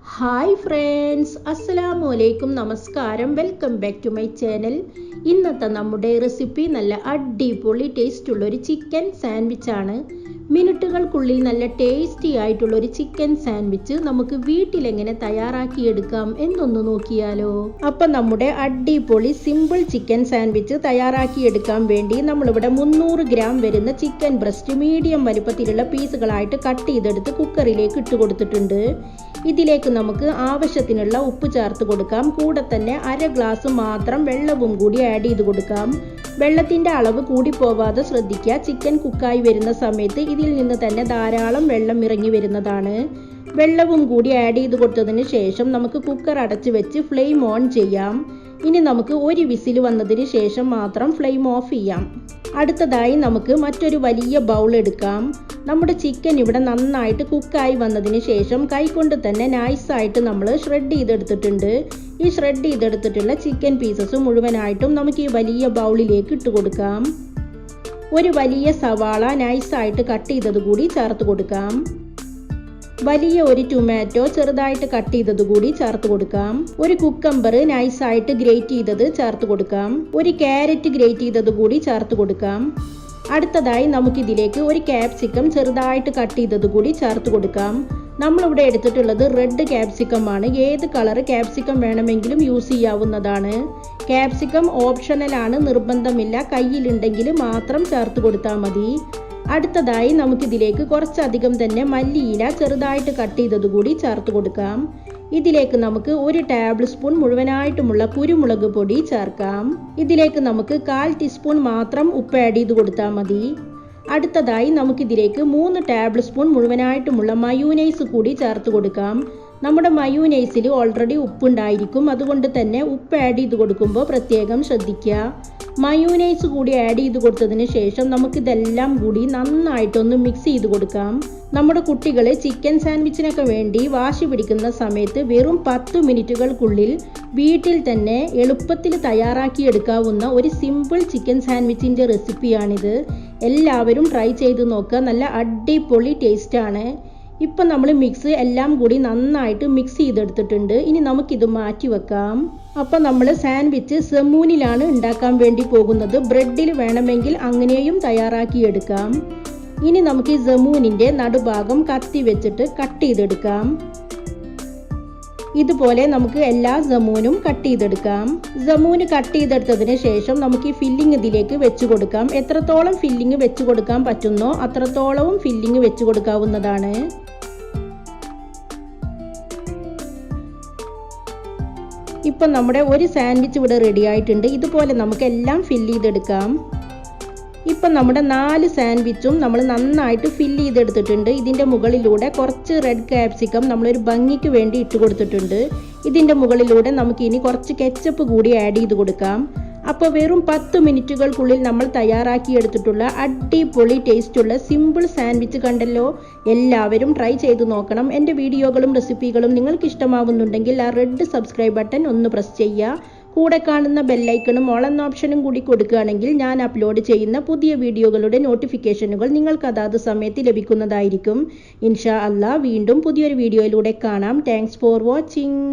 Hi friends, അസ്സലാമു അലൈക്കും, നമസ്കാരം. Welcome back to my channel. ഇന്നത്തെ നമ്മുടെ റെസിപ്പി നല്ല അടിപൊളി ടേസ്റ്റുള്ളൊരു ചിക്കൻ സാൻഡ്വിച്ചാണ്. മിനിറ്റുകൾക്കുള്ളിൽ നല്ല ടേസ്റ്റി ആയിട്ടുള്ളൊരു ചിക്കൻ സാൻഡ്വിച്ച് നമുക്ക് വീട്ടിലെങ്ങനെ തയ്യാറാക്കിയെടുക്കാം എന്നൊന്ന് നോക്കിയാലോ. അപ്പം നമ്മുടെ അടിപൊളി സിമ്പിൾ ചിക്കൻ സാൻഡ്വിച്ച് തയ്യാറാക്കിയെടുക്കാൻ വേണ്ടി നമ്മളിവിടെ 300 ഗ്രാം വരുന്ന ചിക്കൻ ബ്രസ്റ്റ് മീഡിയം വലുപ്പത്തിലുള്ള പീസുകളായിട്ട് കട്ട് ചെയ്തെടുത്ത് കുക്കറിലേക്ക് ഇട്ട് കൊടുത്തിട്ടുണ്ട്. ഇതിലേക്ക് നമുക്ക് ആവശ്യത്തിനുള്ള ഉപ്പ് ചേർത്ത് കൊടുക്കാം. കൂടെ തന്നെ 1/2 ഗ്ലാസ് മാത്രം വെള്ളവും കൂടി ആഡ് ചെയ്ത് കൊടുക്കാം. വെള്ളത്തിൻ്റെ അളവ് കൂടി പോവാതെ ശ്രദ്ധിക്കുക. ചിക്കൻ കുക്കായി വരുന്ന സമയത്ത് ഇതിൽ നിന്ന് തന്നെ ധാരാളം വെള്ളം ഇറങ്ങി വരുന്നതാണ്. വെള്ളവും കൂടി ആഡ് ചെയ്ത് കൊടുത്തതിന് ശേഷം നമുക്ക് കുക്കർ അടച്ച് വെച്ച് ഫ്ലെയിം ഓൺ ചെയ്യാം. ഇനി നമുക്ക് ഒരു വിസിൽ വന്നതിന് ശേഷം മാത്രം ഫ്ലെയിം ഓഫ് ചെയ്യാം. അടുത്തതായി നമുക്ക് മറ്റൊരു വലിയ ബൗൾ എടുക്കാം. നമ്മുടെ ചിക്കൻ ഇവിടെ നന്നായിട്ട് കുക്കായി വന്നതിന് ശേഷം കൈകൊണ്ട് തന്നെ നൈസായിട്ട് നമ്മൾ ഷ്രെഡ് ചെയ്തെടുത്തിട്ടുണ്ട്. ഈ ഷ്രെഡ് ചെയ്തെടുത്തിട്ടുള്ള ചിക്കൻ പീസസ് മുഴുവനായിട്ടും നമുക്ക് ഈ വലിയ ബൗളിലേക്ക് ഇട്ട് കൊടുക്കാം. ഒരു വലിയ സവാള നൈസായിട്ട് കട്ട് ചെയ്തത് കൂടി ചേർത്ത് കൊടുക്കാം. വലിയ ഒരു ടൊമാറ്റോ ചെറുതായിട്ട് കട്ട് ചെയ്തത് കൂടി ചേർത്ത് കൊടുക്കാം. ഒരു കുക്കമ്പർ നൈസായിട്ട് ഗ്രേറ്റ് ചെയ്തത് ചേർത്ത് കൊടുക്കാം. ഒരു ക്യാരറ്റ് ഗ്രേറ്റ് ചെയ്തത് കൂടി ചേർത്ത് കൊടുക്കാം. അടുത്തതായി നമുക്കിതിലേക്ക് ഒരു ക്യാപ്സിക്കം ചെറുതായിട്ട് കട്ട് ചെയ്തത് കൂടി ചേർത്ത് കൊടുക്കാം. നമ്മളിവിടെ എടുത്തിട്ടുള്ളത് റെഡ് ക്യാപ്സിക്കം ആണ്. ഏത് കളർ ക്യാപ്സിക്കം വേണമെങ്കിലും യൂസ് ചെയ്യാവുന്നതാണ്. ക്യാപ്സിക്കം ഓപ്ഷണലാണ്, നിർബന്ധമില്ല. കയ്യിലുണ്ടെങ്കിൽ മാത്രം ചേർത്ത് കൊടുത്താൽ മതി. അടുത്തതായി നമുക്കിതിലേക്ക് കുറച്ചധികം തന്നെ മല്ലിയില ചെറുതായിട്ട് കട്ട് ചെയ്തത് കൂടി ചേർത്ത് കൊടുക്കാം. ഇതിലേക്ക് നമുക്ക് 1 ടേബിൾ സ്പൂൺ മുഴുവനായിട്ടുമുള്ള കുരുമുളക് പൊടി ചേർക്കാം. ഇതിലേക്ക് നമുക്ക് 1/4 ടീസ്പൂൺ മാത്രം ഉപ്പ് ആഡ് ചെയ്ത് കൊടുത്താൽ മതി. അടുത്തതായി നമുക്കിതിലേക്ക് 3 ടേബിൾ സ്പൂൺ മുഴുവനായിട്ടുമുള്ള മയോനൈസ് കൂടി ചേർത്ത് കൊടുക്കാം. നമ്മുടെ മയോനൈസിൽ ഓൾറെഡി ഉപ്പുണ്ടായിരിക്കും, അതുകൊണ്ട് തന്നെ ഉപ്പ് ആഡ് ചെയ്ത് കൊടുക്കുമ്പോൾ പ്രത്യേകം ശ്രദ്ധിക്കുക. മയോനൈസ് കൂടി ആഡ് ചെയ്ത് കൊടുത്തതിന് ശേഷം നമുക്കിതെല്ലാം കൂടി നന്നായിട്ടൊന്ന് മിക്സ് ചെയ്ത് കൊടുക്കാം. നമ്മുടെ കുട്ടികൾ ചിക്കൻ സാൻഡ്വിച്ചിനൊക്കെ വേണ്ടി വാശി പിടിക്കുന്ന സമയത്ത് വെറും 10 മിനിറ്റുകൾക്കുള്ളിൽ വീട്ടിൽ തന്നെ എളുപ്പത്തിൽ തയ്യാറാക്കിയെടുക്കാവുന്ന ഒരു സിമ്പിൾ ചിക്കൻ സാൻഡ്വിച്ചിൻ്റെ റെസിപ്പിയാണിത്. എല്ലാവരും ട്രൈ ചെയ്ത് നോക്കുക. നല്ല അടിപൊളി ടേസ്റ്റാണ്. ഇപ്പം നമ്മൾ മിക്സ് എല്ലാം കൂടി നന്നായിട്ട് മിക്സ് ചെയ്തെടുത്തിട്ടുണ്ട്. ഇനി നമുക്കിത് മാറ്റി വെക്കാം. അപ്പം നമ്മൾ സാൻഡ്വിച്ച് സെമൂനിലാണ് ഉണ്ടാക്കാൻ വേണ്ടി പോകുന്നത്. ബ്രെഡിൽ വേണമെങ്കിൽ അങ്ങനെയും തയ്യാറാക്കിയെടുക്കാം. ഇനി നമുക്ക് ഈ സെമൂനിൻ്റെ നടുഭാഗം കത്തി വെച്ചിട്ട് കട്ട് ചെയ്തെടുക്കാം. ഇതുപോലെ നമുക്ക് എല്ലാ സെമൂനും കട്ട് ചെയ്തെടുക്കാം. സെമൂന് കട്ട് ചെയ്തെടുത്തതിന് ശേഷം നമുക്ക് ഈ ഫില്ലിംഗ് ഇതിലേക്ക് വെച്ച് കൊടുക്കാം. എത്രത്തോളം ഫില്ലിംഗ് വെച്ച് കൊടുക്കാൻ പറ്റുന്നോ അത്രത്തോളവും ഫില്ലിംഗ് വെച്ച് കൊടുക്കാവുന്നതാണ്. ഇപ്പം നമ്മുടെ ഒരു സാൻഡ്വിച്ച് ഇവിടെ റെഡി ആയിട്ടുണ്ട്. ഇതുപോലെ നമുക്ക് എല്ലാം ഫില്ല് ചെയ്തെടുക്കാം. ഇപ്പം നമ്മുടെ 4 സാൻഡ്വിച്ചും നമ്മൾ നന്നായിട്ട് ഫില്ല് ചെയ്തെടുത്തിട്ടുണ്ട്. ഇതിൻ്റെ മുകളിലൂടെ കുറച്ച് റെഡ് ക്യാപ്സിക്കം നമ്മളൊരു ഭംഗിക്ക് വേണ്ടി ഇട്ട് കൊടുത്തിട്ടുണ്ട്. ഇതിൻ്റെ മുകളിലൂടെ നമുക്ക് ഇനി കുറച്ച് കെച്ചപ്പ് കൂടി ആഡ് ചെയ്ത് കൊടുക്കാം. അപ്പോൾ വെറും 10 മിനിറ്റുകൾക്കുള്ളിൽ നമ്മൾ തയ്യാറാക്കിയെടുത്തിട്ടുള്ള അടിപൊളി ടേസ്റ്റുള്ള സിമ്പിൾ സാൻഡ്വിച്ച് കണ്ടല്ലോ. എല്ലാവരും ട്രൈ ചെയ്ത് നോക്കണം. എൻ്റെ വീഡിയോകളും റെസിപ്പികളും നിങ്ങൾക്ക് ഇഷ്ടമാവുന്നുണ്ടെങ്കിൽ ആ റെഡ് സബ്സ്ക്രൈബ് ബട്ടൺ ഒന്ന് പ്രസ് ചെയ്യുക. കൂടെ കാണുന്ന ബെല്ലൈക്കണും ഓൾ എന്ന ഓപ്ഷനും കൂടി കൊടുക്കുകയാണെങ്കിൽ ഞാൻ അപ്ലോഡ് ചെയ്യുന്ന പുതിയ വീഡിയോകളുടെ നോട്ടിഫിക്കേഷനുകൾ നിങ്ങൾക്ക് അതാത് സമയത്ത് ലഭിക്കുന്നതായിരിക്കും. ഇൻഷാ അല്ലാ വീണ്ടും പുതിയൊരു വീഡിയോയിലൂടെ കാണാം. Thanks for watching.